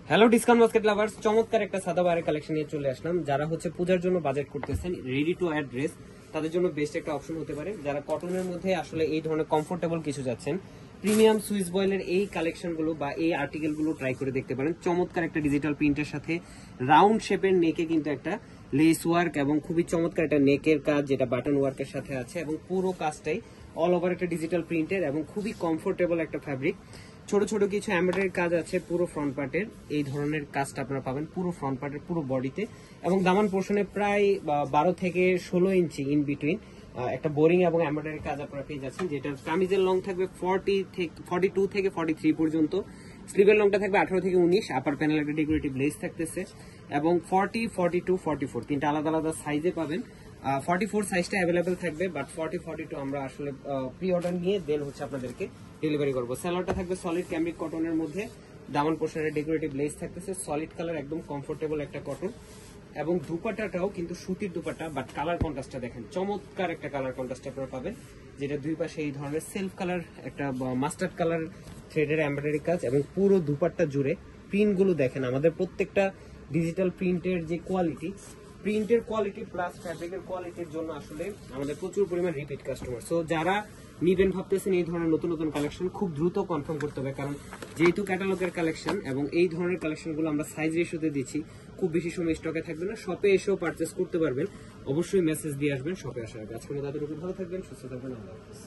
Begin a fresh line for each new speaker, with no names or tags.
Hello discount basket lovers, চমৎকার একটা সাদাবাহারের collection নিয়ে চলে আসলাম। যারা হচ্ছে পূজার জন্য বাজেট করতেছেন, রেডি টু ওয়্যার ড্রেস, তাদের জন্য বেস্ট একটা অপশন হতে পারে। যারা কটনের মধ্যে আসলে এই ধরনের কমফোর্টেবল কিছু যাচ্ছেন, প্রিমিয়াম সুইস বয়েলের এই কালেকশনগুলো বা এই আর্টিকেলগুলো ট্রাই করে দেখতে পারেন। চমৎকার একটা ডিজিটাল প্রিন্টের সাথে রাউন্ড শেপের নেকে কিন্তু একটা লেস ওয়ার্ক এবং খুবই চমৎকার একটা নেকের কাজ, যেটা বাটন ওয়ার্কের সাথে আছে, এবং পুরো কাজটাই অল ওভার একটা ডিজিটাল প্রিন্টের এবং খুবই কমফোর্টেবল একটা ফ্যাব্রিক। ছোট ছোট কিছু এমব্রয়ডারির কাজ আছে পুরো ফ্রন্ট পার্টের। এই ধরনের কাজটা আপনারা পাবেন পুরো ফ্রন্ট পার্টের পুরো বডিতে, এবং দামান পোর্শনে প্রায় 12 থেকে 16 ইঞ্চি ইন বিটুইন একটা বোরিং এবং এমব্রয়ডারি কাজ আপনারা পেয়ে যাচ্ছেন। যেটার কামিজের লং থাকবে 42 থেকে 43 পর্যন্ত, স্লিভের লংটা থাকবে 18 থেকে 19, আপার প্যানেল একটা ডেকোরেটিভ লেস থাকতেছে, এবং 40, 42, 44 তিনটা আলাদা আলাদা সাইজে পাবেন। 44 সাইজটা অ্যাভেলেবেল থাকবে, বাট 40, 42 আমরা আসলে প্রি অর্ডার নিয়ে দেন হচ্ছে আপনাদেরকে ডেলিভারি করবো। স্যালোয়ারটা থাকবে সলিড ক্যামরিক কটনের মধ্যে, দামান পোর্শনের ডেকোরেটিভ লেস থাকতেছে, সলিড কালার, একদম কমফোর্টেবল একটা কটন, এবং দুপাট্টাটাও কিন্তু সুতির দুপাট্টা, বাট কালার কন্ট্রাস্টটা দেখেন, চমৎকার একটা কালার কন্ট্রাস্ট আপনারা পাবেন, যেটা দুই পাশে এই ধরনের সেলফ কালার একটা মাস্টার্ড কালার থ্রেডের এমব্রয়ডারি কাজ, এবং পুরো দুপাট্টা জুড়ে প্রিন্টগুলো দেখেন। আমাদের প্রত্যেকটা ডিজিটাল প্রিন্টের যে কোয়ালিটি, প্রিন্টের কোয়ালিটি প্লাস ফ্যাব্রিকের কোয়ালিটির জন্য আসলে আমাদের প্রচুর পরিমাণ রিপিট কাস্টমার। সো যারা নিবেন ভাবতেছেন এই ধরনের নতুন নতুন কালেকশন, খুব দ্রুত কনফার্ম করতে হবে, কারণ যেহেতু ক্যাটালগের কালেকশন এবং এই ধরনের কালেকশনগুলো আমরা সাইজ রেশিওতে দিচ্ছি, খুব বেশি সময় স্টকে থাকবে না। শপে এসেও পারচেস করতে পারবেন, অবশ্যই মেসেজ দিয়ে আসবেন শপে আসার আগে। আজকের মতো এতটুকু, ভালো থাকবেন, সুস্থ থাকবেন, আল্লাহ হাফেজ।